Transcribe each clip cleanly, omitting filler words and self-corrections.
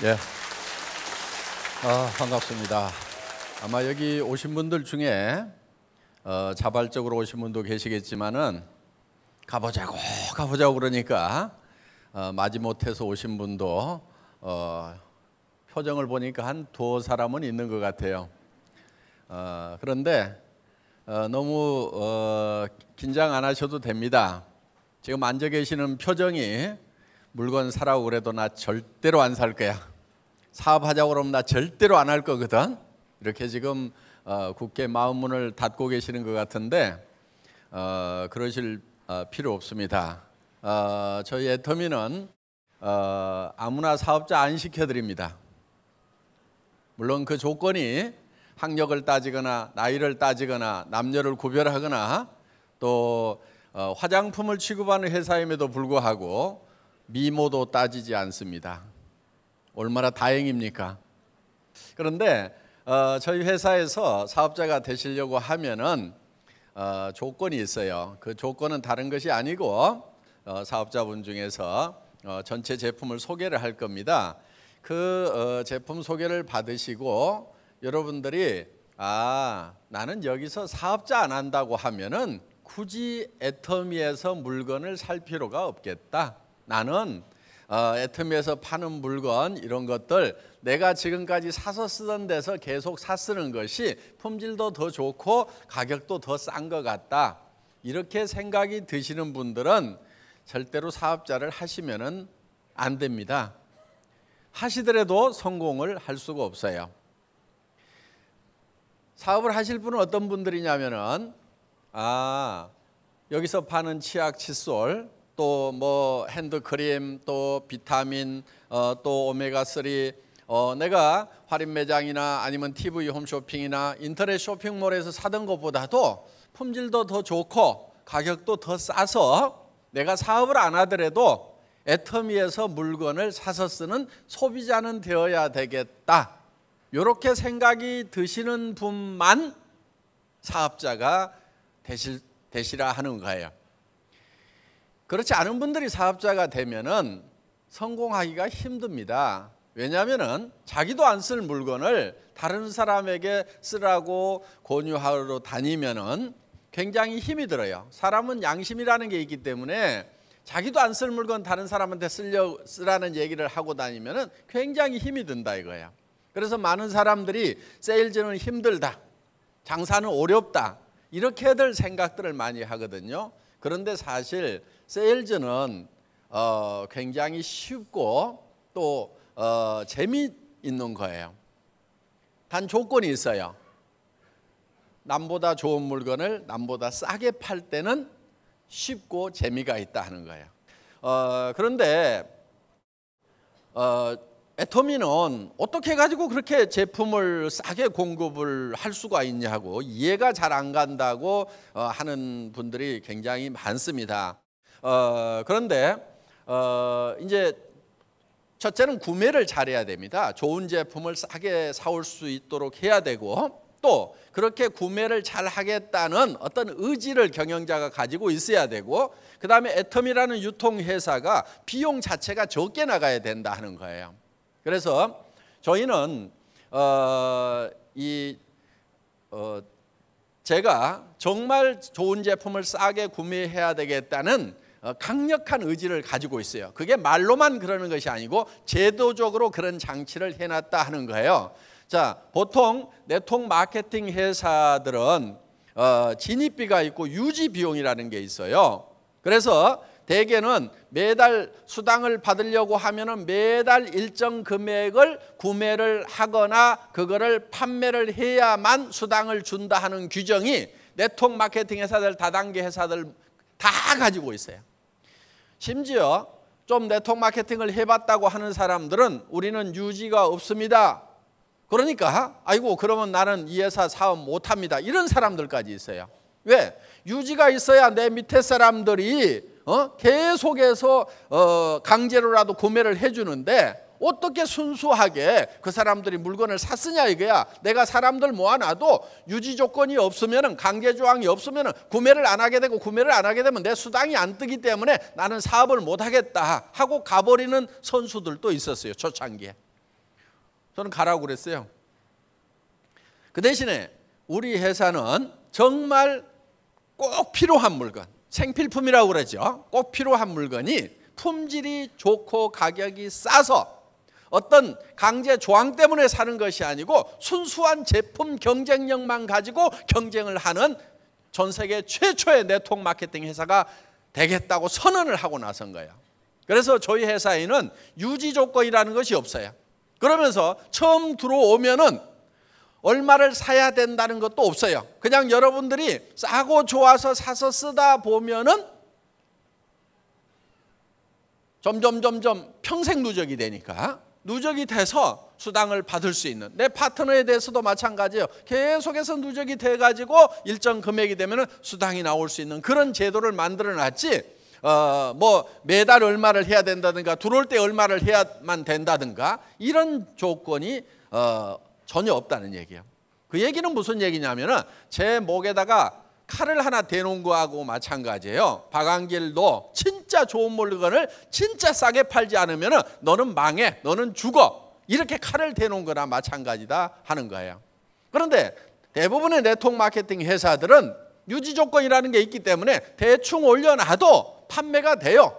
예, 반갑습니다. 아마 여기 오신 분들 중에 자발적으로 오신 분도 계시겠지만은 가보자고 그러니까 마지못해서 오신 분도 표정을 보니까 한 두어 사람은 있는 것 같아요. 그런데 너무 긴장 안 하셔도 됩니다. 지금 앉아 계시는 표정이 물건 사라고 그래도 나 절대로 안 살 거야, 사업하자고 그러면 나 절대로 안 할 거거든, 이렇게 지금 굳게 마음문을 닫고 계시는 것 같은데 그러실 필요 없습니다. 저희 애터미는 아무나 사업자 안 시켜드립니다. 물론 그 조건이 학력을 따지거나 나이를 따지거나 남녀를 구별하거나 또 화장품을 취급하는 회사임에도 불구하고 미모도 따지지 않습니다. 얼마나 다행입니까? 그런데 저희 회사에서 사업자가 되시려고 하면은 조건이 있어요. 그 조건은 다른 것이 아니고 사업자분 중에서 전체 제품을 소개를 할 겁니다. 그 제품 소개를 받으시고 여러분들이 나는 여기서 사업자 안 한다고 하면은 굳이 애터미에서 물건을 살 필요가 없겠다. 나는 애터미에서 파는 물건 이런 것들 내가 지금까지 사서 쓰던 데서 계속 쓰는 것이 품질도 더 좋고 가격도 더 싼 것 같다, 이렇게 생각이 드시는 분들은 절대로 사업자를 하시면은 안 됩니다. 하시더라도 성공을 할 수가 없어요. 사업을 하실 분은 어떤 분들이냐면은 여기서 파는 치약, 칫솔, 또 뭐 핸드크림, 또 비타민, 또 오메가3, 내가 할인 매장이나 아니면 TV 홈쇼핑이나 인터넷 쇼핑몰에서 사던 것보다도 품질도 더 좋고 가격도 더 싸서 내가 사업을 안 하더라도 애터미에서 물건을 사서 쓰는 소비자는 되어야 되겠다, 이렇게 생각이 드시는 분만 사업자가 되시라 하는 거예요. 그렇지 않은 분들이 사업자가 되면은 성공하기가 힘듭니다. 왜냐하면은 자기도 안 쓸 물건을 다른 사람에게 쓰라고 권유하러 다니면은 굉장히 힘이 들어요. 사람은 양심이라는 게 있기 때문에 자기도 안 쓸 물건 다른 사람한테 쓰라는 얘기를 하고 다니면은 굉장히 힘이 든다 이거예요. 그래서 많은 사람들이 세일즈는 힘들다, 장사는 어렵다, 이렇게들 생각들을 많이 하거든요. 그런데 사실 세일즈는 굉장히 쉽고 또 재미있는 거예요. 단 조건이 있어요. 남보다 좋은 물건을 남보다 싸게 팔 때는 쉽고 재미가 있다 하는 거예요. 그런데 애터미는 어떻게 가지고 그렇게 제품을 싸게 공급을 할 수가 있냐고 이해가 잘 안 간다고 하는 분들이 굉장히 많습니다. 그런데 이제 첫째는 구매를 잘해야 됩니다. 좋은 제품을 싸게 사올 수 있도록 해야 되고, 또 그렇게 구매를 잘 하겠다는 어떤 의지를 경영자가 가지고 있어야 되고, 그 다음에 애터미라는 유통회사가 비용 자체가 적게 나가야 된다 하는 거예요. 그래서 저희는 제가 정말 좋은 제품을 싸게 구매해야 되겠다는 강력한 의지를 가지고 있어요. 그게 말로만 그러는 것이 아니고 제도적으로 그런 장치를 해놨다 하는 거예요. 자, 보통 네트워크 마케팅 회사들은 진입비가 있고 유지 비용이라는 게 있어요. 그래서 대개는 매달 수당을 받으려고 하면은 매달 일정 금액을 구매를 하거나 그거를 판매를 해야만 수당을 준다 하는 규정이 네트워크 마케팅 회사들, 다단계 회사들 다 가지고 있어요. 심지어 좀 네트워크 마케팅을 해봤다고 하는 사람들은 우리는 유지가 없습니다, 그러니까 아이고 그러면 나는 이 회사 사업 못합니다, 이런 사람들까지 있어요. 왜? 유지가 있어야 내 밑에 사람들이 계속해서 강제로라도 구매를 해주는데 어떻게 순수하게 그 사람들이 물건을 샀으냐 이거야. 내가 사람들 모아놔도 유지 조건이 없으면, 강제 조항이 없으면 구매를 안 하게 되고, 구매를 안 하게 되면 내 수당이 안 뜨기 때문에 나는 사업을 못 하겠다 하고 가버리는 선수들도 있었어요, 초창기에. 저는 가라고 그랬어요. 그 대신에 우리 회사는 정말 꼭 필요한 물건, 생필품이라고 그러죠. 꼭 필요한 물건이 품질이 좋고 가격이 싸서 어떤 강제 조항 때문에 사는 것이 아니고 순수한 제품 경쟁력만 가지고 경쟁을 하는 전 세계 최초의 네트워크 마케팅 회사가 되겠다고 선언을 하고 나선 거예요. 그래서 저희 회사에는 유지 조건이라는 것이 없어요. 그러면서 처음 들어오면은 얼마를 사야 된다는 것도 없어요. 그냥 여러분들이 싸고 좋아서 사서 쓰다 보면은 점점 평생 누적이 되니까, 누적이 돼서 수당을 받을 수 있는, 내 파트너에 대해서도 마찬가지예요. 계속해서 누적이 돼가지고 일정 금액이 되면 수당이 나올 수 있는 그런 제도를 만들어놨지, 뭐 매달 얼마를 해야 된다든가 들어올 때 얼마를 해야만 된다든가 이런 조건이 전혀 없다는 얘기예요. 그 얘기는 무슨 얘기냐면은 제 목에다가 칼을 하나 대놓은 거하고 마찬가지예요. 박한길도 진짜 좋은 물건을 진짜 싸게 팔지 않으면 너는 망해, 너는 죽어, 이렇게 칼을 대놓은 거나 마찬가지다 하는 거예요. 그런데 대부분의 네트워크 마케팅 회사들은 유지 조건이라는 게 있기 때문에 대충 올려놔도 판매가 돼요.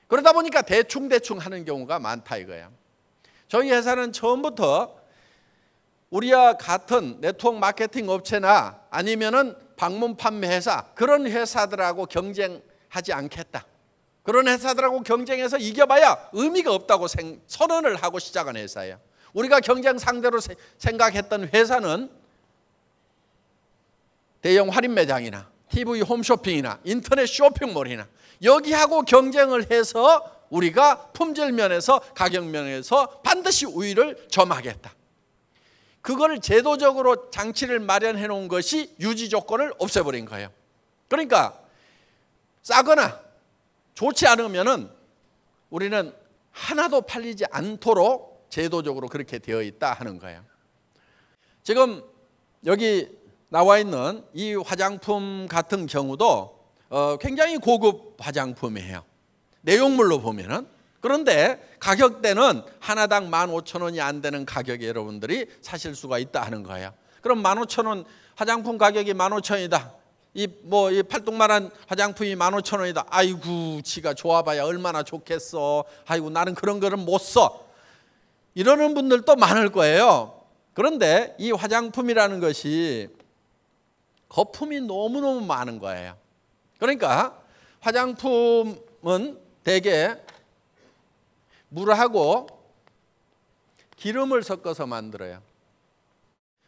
그러다 보니까 대충 하는 경우가 많다 이거예요. 저희 회사는 처음부터 우리와 같은 네트워크 마케팅 업체나 아니면은 방문 판매 회사, 그런 회사들하고 경쟁하지 않겠다. 그런 회사들하고 경쟁해서 이겨봐야 의미가 없다고 선언을 하고 시작한 회사예요. 우리가 경쟁 상대로 생각했던 회사는 대형 할인 매장이나 TV 홈쇼핑이나 인터넷 쇼핑몰이나 여기하고 경쟁을 해서 우리가 품질 면에서 가격 면에서 반드시 우위를 점하겠다. 그걸 제도적으로 장치를 마련해 놓은 것이 유지 조건을 없애버린 거예요. 그러니까 싸거나 좋지 않으면은 우리는 하나도 팔리지 않도록 제도적으로 그렇게 되어 있다 하는 거예요. 지금 여기 나와 있는 이 화장품 같은 경우도 굉장히 고급 화장품이에요. 내용물로 보면은. 그런데 가격대는 하나당 15,000원이 안 되는 가격에 여러분들이 사실 수가 있다 하는 거예요. 그럼 15,000원 화장품 가격이 15,000원이다. 이 팔뚝만한 화장품이 15,000원이다. 아이고 지가 좋아봐야 얼마나 좋겠어. 아이고 나는 그런 거는 못 써. 이러는 분들도 많을 거예요. 그런데 이 화장품이라는 것이 거품이 너무너무 많은 거예요. 그러니까 화장품은 대개 물하고 기름을 섞어서 만들어요.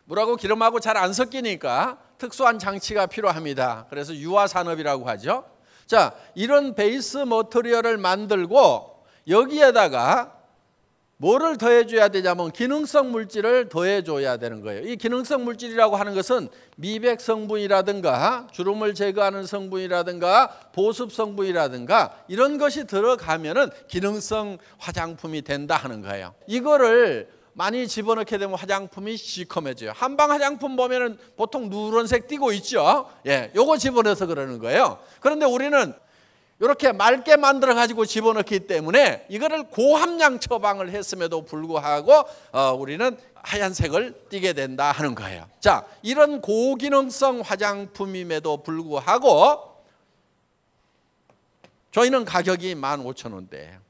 물하고 기름하고 잘 안 섞이니까 특수한 장치가 필요합니다. 그래서 유화산업이라고 하죠. 자, 이런 베이스 머티리얼을 만들고 여기에다가 뭐를 더해줘야 되냐면 기능성 물질을 더해줘야 되는 거예요. 이 기능성 물질이라고 하는 것은 미백 성분이라든가 주름을 제거하는 성분이라든가 보습 성분이라든가 이런 것이 들어가면은 기능성 화장품이 된다 하는 거예요. 이거를 많이 집어넣게 되면 화장품이 시커매져요. 한방 화장품 보면은 보통 누런색 띄고 있죠. 예, 요거 집어넣어서 그러는 거예요. 그런데 우리는 이렇게 맑게 만들어 가지고 집어넣기 때문에 이거를 고함량 처방을 했음에도 불구하고 우리는 하얀색을 띠게 된다 하는 거예요. 자, 이런 고기능성 화장품임에도 불구하고 저희는 가격이 15,000원대예요.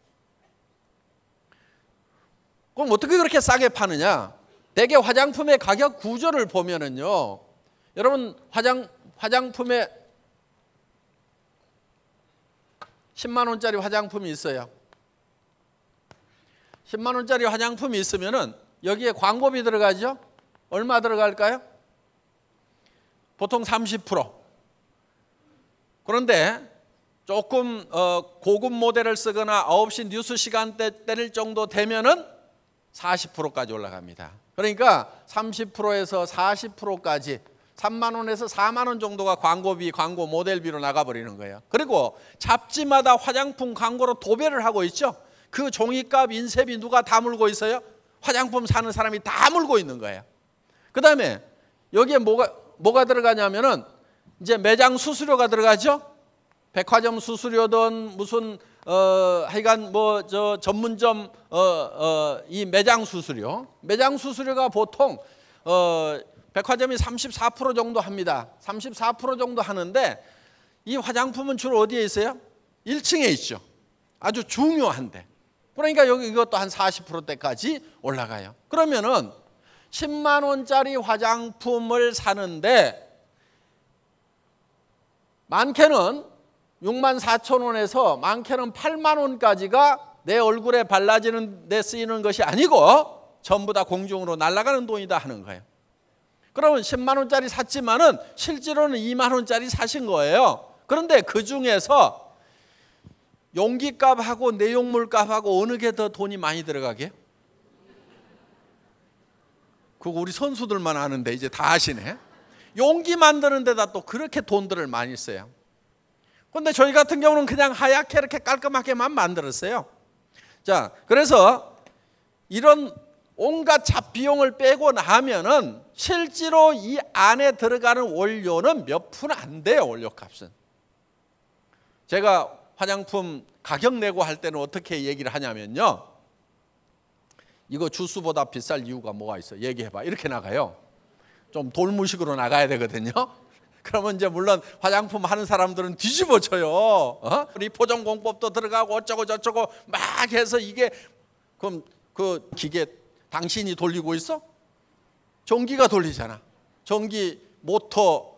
그럼 어떻게 그렇게 싸게 파느냐? 대개 화장품의 가격 구조를 보면은요, 여러분 화장품의 10만 원짜리 화장품이 있어요. 10만 원짜리 화장품이 있으면은 여기에 광고비 들어가죠? 얼마 들어갈까요? 보통 30%. 그런데 조금 고급 모델을 쓰거나 9시 뉴스 시간대 때릴 정도 되면은 40%까지 올라갑니다. 그러니까 30%에서 40%까지 3만 원에서 4만 원 정도가 광고비, 광고 모델비로 나가버리는 거예요. 그리고 잡지마다 화장품 광고로 도배를 하고 있죠. 그 종이값, 인쇄비 누가 다 물고 있어요? 화장품 사는 사람이 다 물고 있는 거예요. 그 다음에 여기에 뭐가 들어가냐면은 이제 매장 수수료가 들어가죠. 백화점 수수료든 무슨 하여간 뭐 저 전문점 이 매장 수수료가 보통 백화점이 34% 정도 합니다. 34% 정도 하는데 이 화장품은 주로 어디에 있어요? 1층에 있죠. 아주 중요한데. 그러니까 여기 이것도 한 40%대까지 올라가요. 그러면은 10만 원짜리 화장품을 사는데 많게는 6만 4천 원에서 많게는 8만 원까지가 내 얼굴에 발라지는 데 쓰이는 것이 아니고 전부 다 공중으로 날아가는 돈이다 하는 거예요. 그러면 10만 원짜리 샀지만은 실제로는 2만 원짜리 사신 거예요. 그런데 그 중에서 용기값하고 내용물값하고 어느 게 더 돈이 많이 들어가게? 그거 우리 선수들만 아는데 이제 다 아시네. 용기 만드는 데다 또 그렇게 돈들을 많이 써요. 그런데 저희 같은 경우는 그냥 하얗게 이렇게 깔끔하게만 만들었어요. 자, 그래서 이런 온갖 잡비용을 빼고 나면은 실제로 이 안에 들어가는 원료는 몇 푼 안 돼요. 원료값은. 제가 화장품 가격 내고 할 때는 어떻게 얘기를 하냐면요, 이거 주스보다 비쌀 이유가 뭐가 있어? 얘기해봐. 이렇게 나가요. 좀 돌무식으로 나가야 되거든요. 그러면 이제 물론 화장품 하는 사람들은 뒤집어져요. 리포정 공법도 들어가고 어쩌고 저쩌고 막 해서 이게 그럼 그 기계 당신이 돌리고 있어? 전기가 돌리잖아. 전기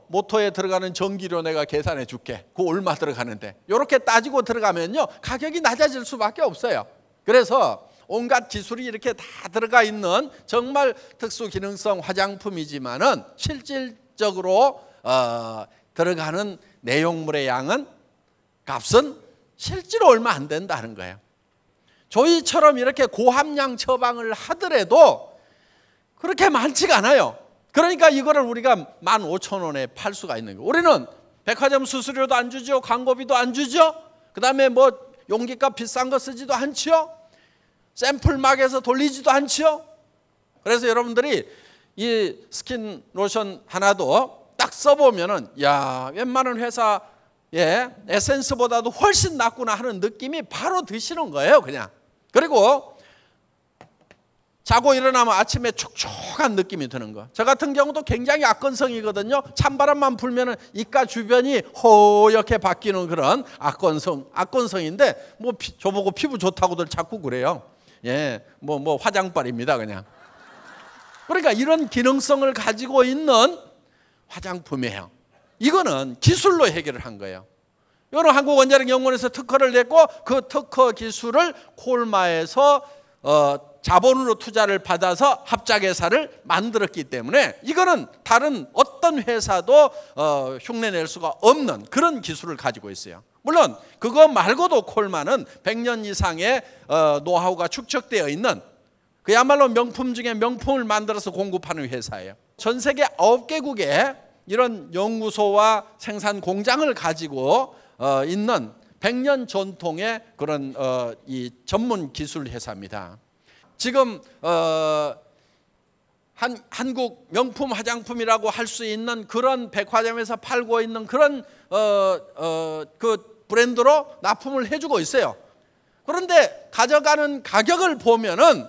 모터에 들어가는 전기료 내가 계산해 줄게. 그거 얼마 들어가는데. 이렇게 따지고 들어가면요, 가격이 낮아질 수밖에 없어요. 그래서 온갖 기술이 이렇게 다 들어가 있는 정말 특수 기능성 화장품이지만은 실질적으로 들어가는 내용물의 양은, 값은 실제로 얼마 안 된다는 거예요. 저희처럼 이렇게 고함량 처방을 하더라도 그렇게 많지가 않아요. 그러니까 이거를 우리가 15,000원에 팔 수가 있는 거예요. 우리는 백화점 수수료도 안 주죠. 광고비도 안 주죠. 그 다음에 뭐 용기값 비싼 거 쓰지도 않죠. 샘플막에서 돌리지도 않죠. 그래서 여러분들이 이 스킨 로션 하나도 딱 써보면은 야, 웬만한 회사의 에센스보다도 훨씬 낫구나 하는 느낌이 바로 드시는 거예요. 그냥. 그리고 자고 일어나면 아침에 촉촉한 느낌이 드는 거. 저 같은 경우도 굉장히 악건성이거든요. 찬바람만 불면은 입가 주변이 허옇게 바뀌는 그런 악건성인데 뭐 저보고 피부 좋다고들 자꾸 그래요. 예, 뭐 화장빨입니다, 그냥. 그러니까 이런 기능성을 가지고 있는 화장품이에요. 이거는 기술로 해결을 한 거예요. 이거는 한국원자력연구원에서 특허를 냈고 그 특허 기술을 콜마에서 자본으로 투자를 받아서 합작회사를 만들었기 때문에 이거는 다른 어떤 회사도 흉내낼 수가 없는 그런 기술을 가지고 있어요. 물론 그거 말고도 콜마는 100년 이상의 노하우가 축적되어 있는 그야말로 명품 중에 명품을 만들어서 공급하는 회사예요. 전 세계 9개국에 이런 연구소와 생산 공장을 가지고 있는 100년 전통의 그런 이 전문 기술 회사입니다. 지금 한국 명품 화장품이라고 할 수 있는 그런 백화점에서 팔고 있는 그런 그 브랜드로 납품을 해주고 있어요. 그런데 가져가는 가격을 보면은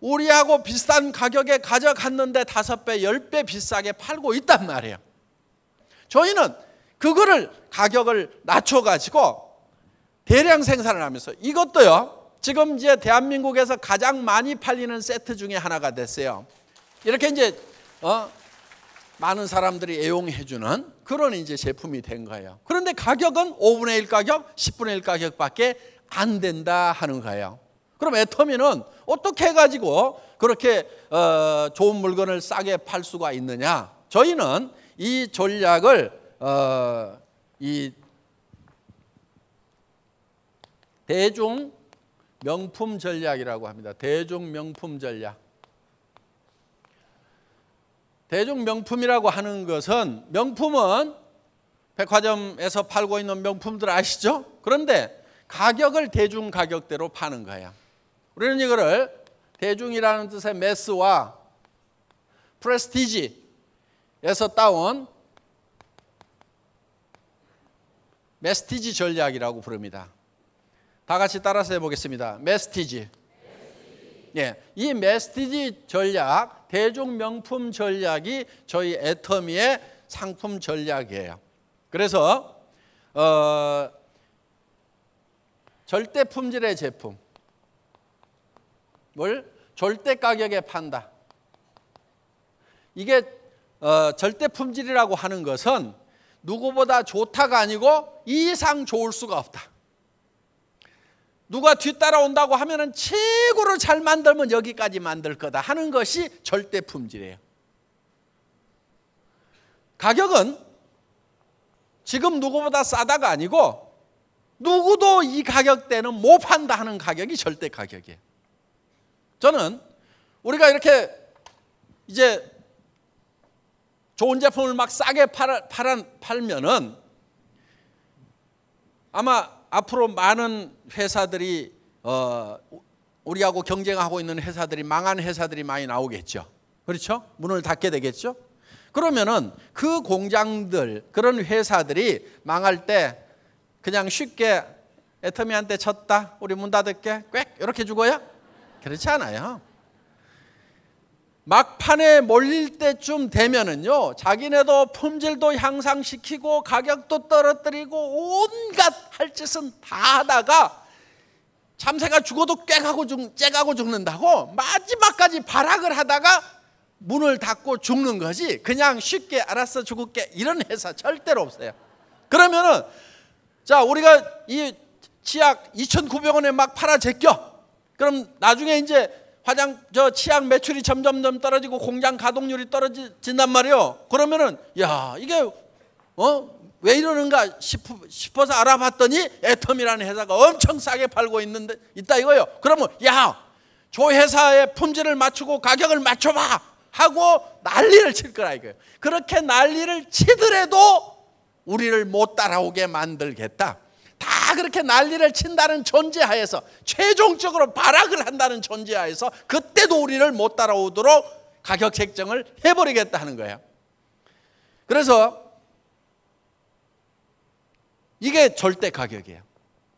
우리하고 비슷한 가격에 가져갔는데 5배, 10배 비싸게 팔고 있단 말이에요. 저희는 그거를 가격을 낮춰가지고 대량 생산을 하면서 이것도요, 지금 이제 대한민국에서 가장 많이 팔리는 세트 중에 하나가 됐어요. 이렇게 이제 많은 사람들이 애용해주는 그런 이제 제품이 된 거예요. 그런데 가격은 5분의 1 가격, 10분의 1 가격밖에 안 된다 하는 거예요. 그럼 애터미는 어떻게 해가지고 그렇게 좋은 물건을 싸게 팔 수가 있느냐? 저희는 이 전략을 이 대중 명품 전략이라고 합니다. 대중 명품 전략. 대중 명품이라고 하는 것은, 명품은 백화점에서 팔고 있는 명품들 아시죠? 그런데 가격을 대중 가격대로 파는 거예요. 우리는 이거를 대중이라는 뜻의 매스와 프레스티지에서 따온 메스티지 전략이라고 부릅니다. 다 같이 따라서 해보겠습니다. 메스티지. 예, 이 메스티지 전략, 대중 명품 전략이 저희 애터미의 상품 전략이에요. 그래서 절대 품질의 제품을 절대 가격에 판다. 이게 절대 품질이라고 하는 것은 누구보다 좋다가 아니고 이 이상 좋을 수가 없다. 누가 뒤따라온다고 하면은 최고로 잘 만들면 여기까지 만들 거다 하는 것이 절대 품질이에요. 가격은 지금 누구보다 싸다가 아니고 누구도 이 가격대는 못 판다 하는 가격이 절대 가격이에요. 저는 우리가 이렇게 이제 좋은 제품을 막 싸게 팔면은 아마 앞으로 많은 회사들이 우리하고 경쟁하고 있는 회사들이 망한 회사들이 많이 나오겠죠. 그렇죠? 문을 닫게 되겠죠. 그러면은 그 공장들 그런 회사들이 망할 때 그냥 쉽게 애터미한테 쳤다 우리 문 닫을게 꽥 이렇게 죽어요? 그렇지 않아요. 막판에 몰릴 때쯤 되면은요 자기네도 품질도 향상시키고 가격도 떨어뜨리고 온갖 할 짓은 다 하다가 참새가 죽어도 꽥하고 죽는다고 마지막까지 발악을 하다가 문을 닫고 죽는 거지 그냥 쉽게 알아서 죽을게 이런 회사 절대로 없어요. 그러면은 자 우리가 이 치약 2,900원에 막 팔아 제껴. 그럼 나중에 이제 치약 매출이 점점 떨어지고 공장 가동률이 떨어진단 말이에요. 그러면은 야 이게 왜 이러는가 싶어서 알아봤더니 애터미라는 회사가 엄청 싸게 팔고 있다 이거예요. 그러면 야 저 회사의 품질을 맞추고 가격을 맞춰봐 하고 난리를 칠 거라 이거예요. 그렇게 난리를 치더라도 우리를 못 따라오게 만들겠다. 다 그렇게 난리를 친다는 전제하에서 최종적으로 발악을 한다는 전제하에서 그때도 우리를 못 따라오도록 가격 책정을 해버리겠다 하는 거예요. 그래서 이게 절대 가격이에요.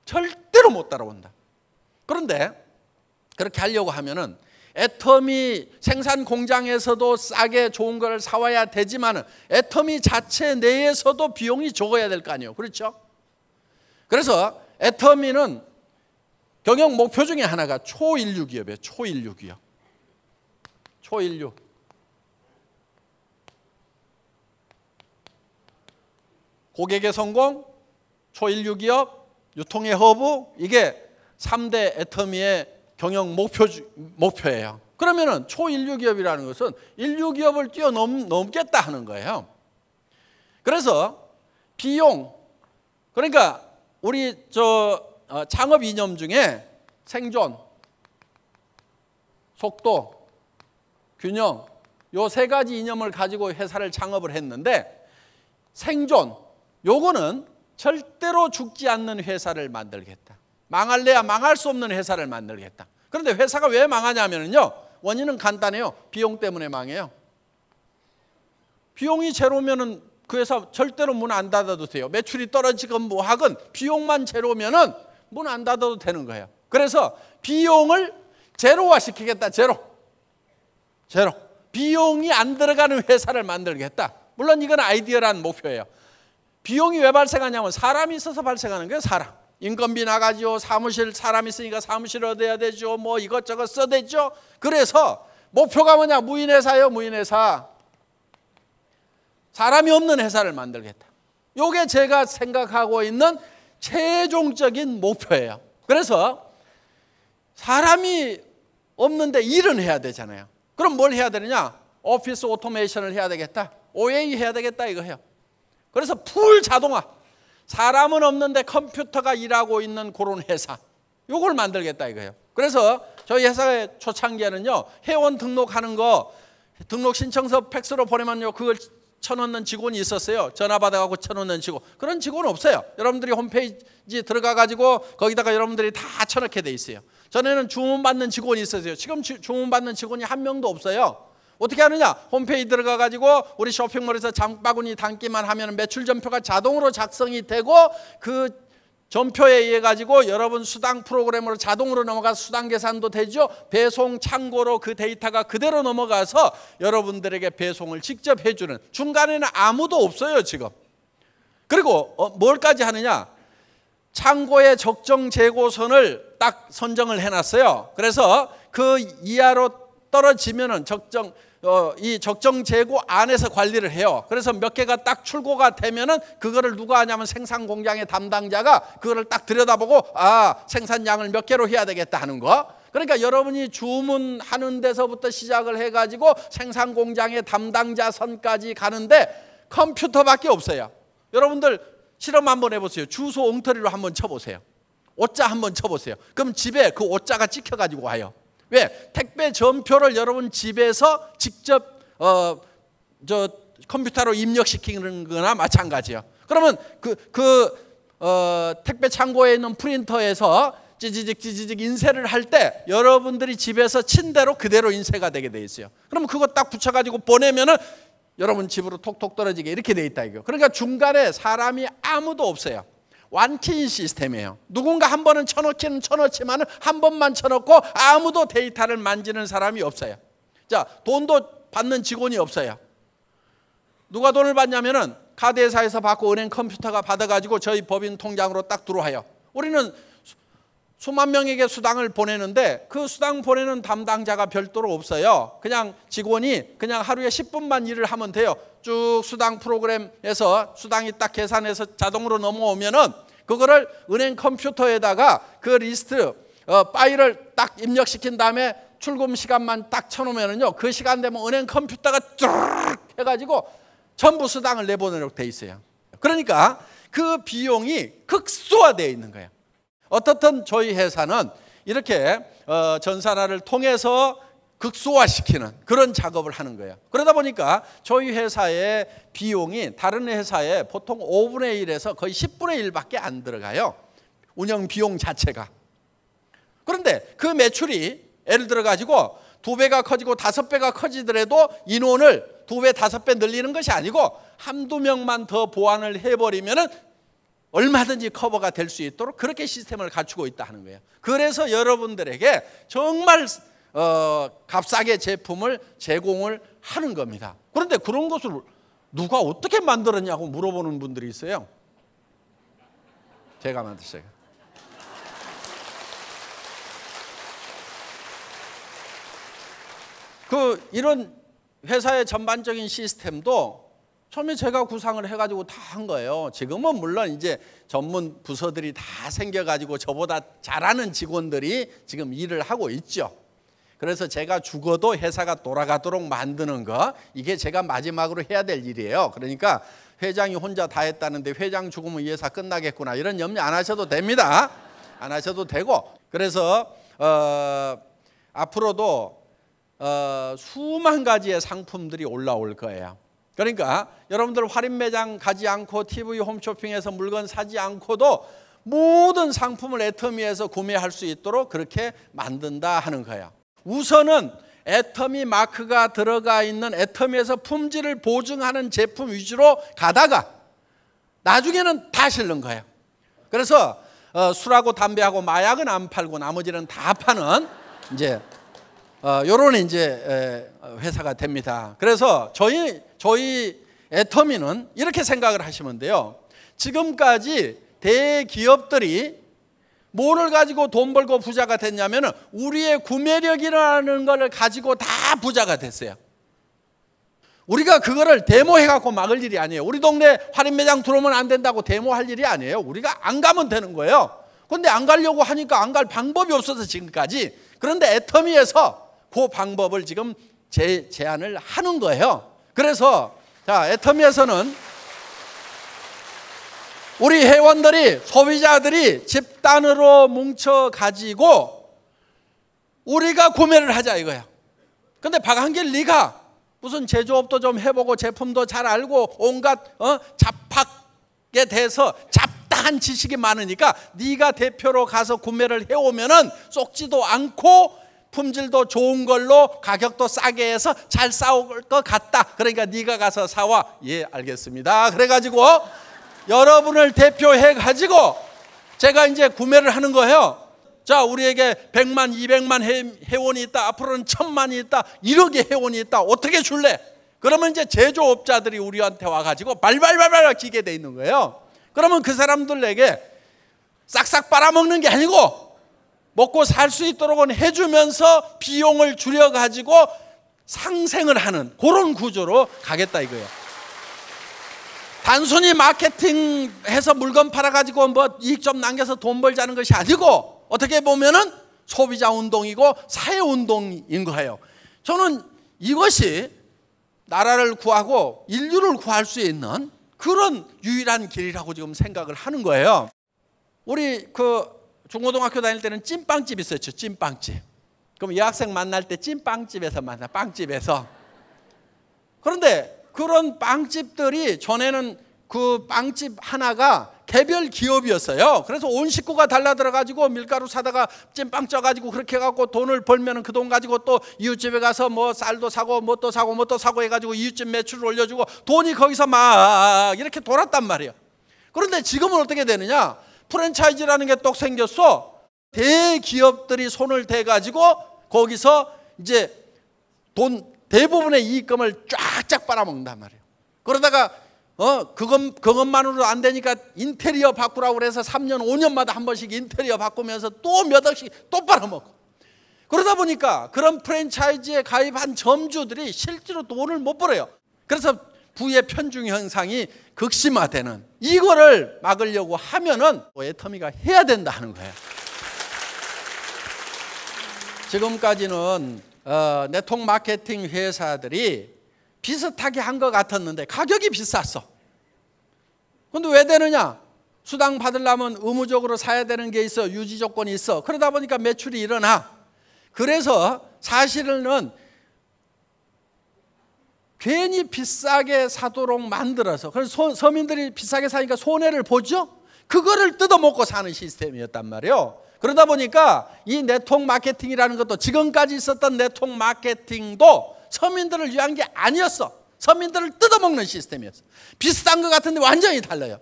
절대로 못 따라온다. 그런데 그렇게 하려고 하면은 애터미 생산 공장에서도 싸게 좋은 걸 사와야 되지만은 애터미 자체 내에서도 비용이 적어야 될 거 아니에요. 그렇죠? 그래서 애터미는 경영 목표 중에 하나가 초인류 기업이에요. 초인류 기업. 초인류. 고객의 성공, 초인류 기업, 유통의 허브 이게 3대 애터미의 경영 목표예요. 그러면은 초인류 기업이라는 것은 인류 기업을 뛰어넘겠다 하는 거예요. 그래서 비용 그러니까 우리 창업 이념 중에 생존, 속도, 균형 요 세 가지 이념을 가지고 회사를 창업을 했는데 생존 요거는 절대로 죽지 않는 회사를 만들겠다. 망할래야 망할 수 없는 회사를 만들겠다. 그런데 회사가 왜 망하냐면요 원인은 간단해요. 비용 때문에 망해요. 비용이 제로면은 그 회사 절대로 문 안 닫아도 돼요. 매출이 떨어지건 뭐하건 비용만 제로면은 문 안 닫아도 되는 거예요. 그래서 비용을 제로화 시키겠다. 제로. 비용이 안 들어가는 회사를 만들겠다. 물론 이건 아이디어라는 목표예요. 비용이 왜 발생하냐면 사람이 있어서 발생하는 거예요. 사람. 인건비 나가죠. 사무실 사람 있으니까 사무실 얻어야 되죠. 뭐 이것저것 써야 되죠. 그래서 목표가 뭐냐? 무인회사예요. 무인회사. 사람이 없는 회사를 만들겠다. 이게 제가 생각하고 있는 최종적인 목표예요. 그래서 사람이 없는데 일은 해야 되잖아요. 그럼 뭘 해야 되느냐? 오피스 오토메이션을 해야 되겠다. OA 해야 되겠다 이거예요. 그래서 풀 자동화. 사람은 없는데 컴퓨터가 일하고 있는 그런 회사. 이걸 만들겠다 이거예요. 그래서 저희 회사의 초창기에는요. 회원 등록하는 거 등록 신청서 팩스로 보내면요. 그걸 쳐놓는 직원이 있었어요. 전화 받아가고 쳐놓는 직원. 그런 직원은 없어요. 여러분들이 홈페이지 들어가가지고 거기다가 여러분들이 다 쳐넣게 돼 있어요. 전에는 주문받는 직원이 있었어요. 지금 주문받는 직원이 한 명도 없어요. 어떻게 하느냐? 홈페이지 들어가 가지고 우리 쇼핑몰에서 장바구니 담기만 하면 매출 전표가 자동으로 작성이 되고 그 전표에 의해 가지고 여러분 수당 프로그램으로 자동으로 넘어가서 수당 계산도 되죠. 배송 창고로 그 데이터가 그대로 넘어가서 여러분들에게 배송을 직접 해주는, 중간에는 아무도 없어요 지금. 그리고 뭘까지 하느냐? 창고의 적정 재고선을 딱 선정을 해놨어요. 그래서 그 이하로 떨어지면은 이 적정 재고 안에서 관리를 해요. 그래서 몇 개가 딱 출고가 되면은 그거를 누가 하냐면 생산 공장의 담당자가 그거를 딱 들여다보고 생산량을 몇 개로 해야 되겠다 하는 거. 그러니까 여러분이 주문하는 데서부터 시작을 해가지고 생산 공장의 담당자 선까지 가는데 컴퓨터밖에 없어요. 여러분들 실험 한번 해보세요. 주소 엉터리로 한번 쳐보세요. 오자 한번 쳐보세요. 그럼 집에 그 오자가 찍혀가지고 와요. 왜? 택배 전표를 여러분 집에서 직접 컴퓨터로 입력시키는 거나 마찬가지예요. 그러면 택배 창고에 있는 프린터에서 찌지직 인쇄를 할 때 여러분들이 집에서 친 대로 그대로 인쇄가 되게 돼 있어요. 그러면 그거 딱 붙여가지고 보내면은 여러분 집으로 톡톡 떨어지게 이렇게 돼 있다 이거. 그러니까 중간에 사람이 아무도 없어요. 완키인 시스템이에요. 누군가 한 번은 쳐넣기는 쳐넣지만 한 번만 쳐넣고 아무도 데이터를 만지는 사람이 없어요. 자, 돈도 받는 직원이 없어요. 누가 돈을 받냐면은 카드회사에서 받고 은행 컴퓨터가 받아가지고 저희 법인 통장으로 딱 들어와요. 우리는 수만 명에게 수당을 보내는데 그 수당 보내는 담당자가 별도로 없어요. 그냥 직원이 그냥 하루에 10분만 일을 하면 돼요. 쭉 수당 프로그램에서 수당이 딱 계산해서 자동으로 넘어오면은 그거를 은행 컴퓨터에다가 그 리스트 파일을 딱 입력시킨 다음에 출금 시간만 딱 쳐놓으면은요, 그 시간 되면 은행 컴퓨터가 쭉 해가지고 전부 수당을 내보내도록 돼 있어요. 그러니까 그 비용이 극소화되어 있는 거예요. 어떻든 저희 회사는 이렇게 전산화를 통해서 극소화시키는 그런 작업을 하는 거예요. 그러다 보니까 저희 회사의 비용이 다른 회사에 보통 5분의 1에서 거의 10분의 1밖에 안 들어가요. 운영 비용 자체가. 그런데 그 매출이 예를 들어 가지고 2배가 커지고 5배가 커지더라도 인원을 2배, 5배 늘리는 것이 아니고 한두 명만 더 보완을 해버리면은 얼마든지 커버가 될 수 있도록 그렇게 시스템을 갖추고 있다 하는 거예요. 그래서 여러분들에게 정말 값싸게 제품을 제공을 하는 겁니다. 그런데 그런 것을 누가 어떻게 만들었냐고 물어보는 분들이 있어요. 제가 만들었어요. 이런 회사의 전반적인 시스템도 처음에 제가 구상을 해가지고 다 한 거예요. 지금은 물론 이제 전문 부서들이 다 생겨가지고 저보다 잘하는 직원들이 지금 일을 하고 있죠. 그래서 제가 죽어도 회사가 돌아가도록 만드는 거, 이게 제가 마지막으로 해야 될 일이에요. 그러니까 회장이 혼자 다 했다는데 회장 죽으면 이 회사 끝나겠구나 이런 염려 안 하셔도 됩니다. 안 하셔도 되고, 그래서 앞으로도 수만 가지의 상품들이 올라올 거예요. 그러니까 여러분들 할인 매장 가지 않고 TV 홈쇼핑에서 물건 사지 않고도 모든 상품을 애터미에서 구매할 수 있도록 그렇게 만든다 하는 거예요. 우선은 애터미 마크가 들어가 있는 애터미에서 품질을 보증하는 제품 위주로 가다가 나중에는 다 실는 거예요. 그래서 술하고 담배하고 마약은 안 팔고 나머지는 다 파는 이제 요런 이제 회사가 됩니다. 그래서 저희 애터미는 이렇게 생각을 하시면 돼요. 지금까지 대기업들이 뭐를 가지고 돈 벌고 부자가 됐냐면 우리의 구매력이라는 걸 가지고 다 부자가 됐어요. 우리가 그거를 데모해 갖고 막을 일이 아니에요. 우리 동네 할인 매장 들어오면 안 된다고 데모할 일이 아니에요. 우리가 안 가면 되는 거예요. 그런데 안 가려고 하니까 안 갈 방법이 없어서 지금까지. 그런데 애터미에서 그 방법을 지금 제안을 하는 거예요. 그래서 자, 애터미에서는 우리 회원들이, 소비자들이 집단으로 뭉쳐가지고 우리가 구매를 하자 이거야. 근데 박한길 네가 무슨 제조업도 좀 해보고 제품도 잘 알고 온갖 잡학에 대해서 잡다한 지식이 많으니까 네가 대표로 가서 구매를 해오면은 쏙지도 않고 품질도 좋은 걸로 가격도 싸게 해서 잘 싸울 것 같다. 그러니까 네가 가서 사와. 예, 알겠습니다. 그래가지고 여러분을 대표해 가지고 제가 이제 구매를 하는 거예요. 자, 우리에게 100만, 200만 회원이 있다. 앞으로는 1000만이 있다. 1억의 회원이 있다. 어떻게 줄래? 그러면 이제 제조업자들이 우리한테 와가지고 발발발발 기게 돼 있는 거예요. 그러면 그 사람들에게 싹싹 빨아먹는 게 아니고 먹고 살 수 있도록 해주면서 비용을 줄여가지고 상생을 하는 그런 구조로 가겠다 이거예요. 단순히 마케팅해서 물건 팔아가지고 뭐 이익 좀 남겨서 돈 벌자는 것이 아니고 어떻게 보면은 소비자 운동이고 사회 운동인 거예요. 저는 이것이 나라를 구하고 인류를 구할 수 있는 그런 유일한 길이라고 지금 생각을 하는 거예요. 우리 그 중고등학교 다닐 때는 찐빵집 있었죠. 찐빵집. 그럼 여학생 만날 때 찐빵집에서 만나. 빵집에서. 그런데 그런 빵집들이 전에는 그 빵집 하나가 개별 기업이었어요. 그래서 온 식구가 달라들어가지고 밀가루 사다가 찐빵 쪄가지고 그렇게 해갖고 돈을 벌면 그 돈 가지고 또 이웃집에 가서 뭐 쌀도 사고 뭐 또 사고 뭐 또 사고 해가지고 이웃집 매출을 올려주고 돈이 거기서 막 이렇게 돌았단 말이에요. 그런데 지금은 어떻게 되느냐? 프랜차이즈라는 게 똑 생겼어. 대기업들이 손을 대가지고 거기서 이제 돈 대부분의 이익금을 쫙쫙 빨아먹는단 말이에요. 그러다가 그것만으로 안 되니까 인테리어 바꾸라고 그래서 3년 5년마다 한 번씩 인테리어 바꾸면서 또 몇 억씩 또 빨아먹고. 그러다 보니까 그런 프랜차이즈에 가입한 점주들이 실제로 돈을 못 벌어요. 그래서 부의 편중 현상이 극심화되는, 이거를 막으려고 하면은 애터미가 해야 된다 하는 거예요. 지금까지는 네트워크 마케팅 회사들이 비슷하게 한 것 같았는데 가격이 비쌌어. 근데 왜 되느냐? 수당 받으려면 의무적으로 사야 되는 게 있어. 유지 조건이 있어. 그러다 보니까 매출이 일어나. 그래서 사실은 괜히 비싸게 사도록 만들어서, 그래서 서민들이 비싸게 사니까 손해를 보죠. 그거를 뜯어먹고 사는 시스템이었단 말이에요. 그러다 보니까 이 네트워크 마케팅이라는 것도, 지금까지 있었던 네트워크 마케팅도 서민들을 위한 게 아니었어. 서민들을 뜯어먹는 시스템이었어. 비슷한 것 같은데 완전히 달라요.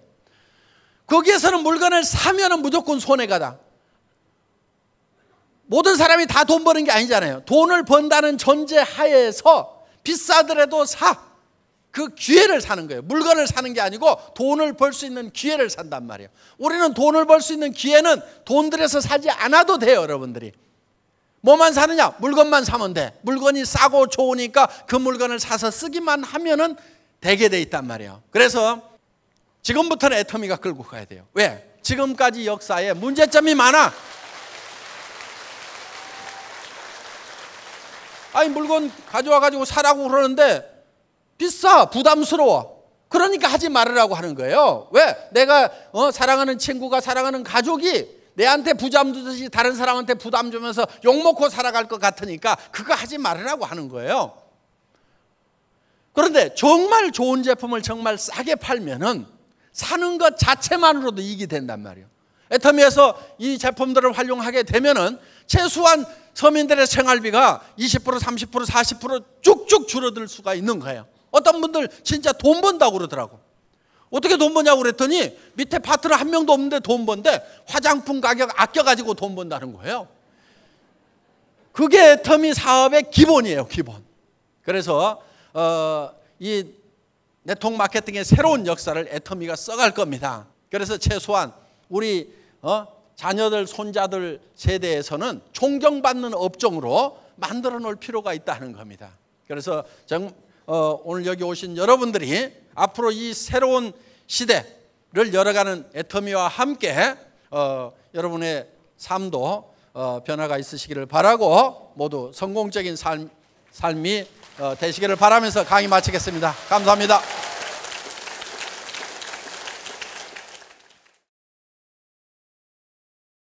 거기에서는 물건을 사면은 무조건 손해가다. 모든 사람이 다 돈 버는 게 아니잖아요. 돈을 번다는 전제 하에서 비싸더라도 사. 그 기회를 사는 거예요. 물건을 사는 게 아니고 돈을 벌 수 있는 기회를 산단 말이에요. 우리는 돈을 벌 수 있는 기회는 돈 들여서 사지 않아도 돼요, 여러분들이. 뭐만 사느냐? 물건만 사면 돼. 물건이 싸고 좋으니까 그 물건을 사서 쓰기만 하면은 되게 돼 있단 말이에요. 그래서 지금부터는 애터미가 끌고 가야 돼요. 왜? 지금까지 역사에 문제점이 많아. 아니, 물건 가져와가지고 사라고 그러는데 비싸, 부담스러워. 그러니까 하지 말으라고 하는 거예요. 왜? 내가 사랑하는 친구가, 사랑하는 가족이 내한테 부담 주듯이 다른 사람한테 부담 주면서 욕먹고 살아갈 것 같으니까 그거 하지 말으라고 하는 거예요. 그런데 정말 좋은 제품을 정말 싸게 팔면은 사는 것 자체만으로도 이익이 된단 말이에요. 애터미에서 이 제품들을 활용하게 되면은 최소한 서민들의 생활비가 20%, 30%, 40% 쭉쭉 줄어들 수가 있는 거예요. 어떤 분들 진짜 돈 번다고 그러더라고. 어떻게 돈 버냐고 그랬더니 밑에 파트너 한 명도 없는데 돈 번데 화장품 가격 아껴가지고 돈 번다는 거예요. 그게 애터미 사업의 기본이에요, 기본. 그래서 이 네트워크 마케팅의 새로운 역사를 애터미가 써갈 겁니다. 그래서 최소한 우리 자녀들, 손자들 세대에서는 존경받는 업종으로 만들어 놓을 필요가 있다는 겁니다. 그래서 오늘 여기 오신 여러분들이 앞으로 이 새로운 시대를 열어가는 애터미와 함께 여러분의 삶도 변화가 있으시기를 바라고 모두 성공적인 삶이 되시기를 바라면서 강의 마치겠습니다. 감사합니다.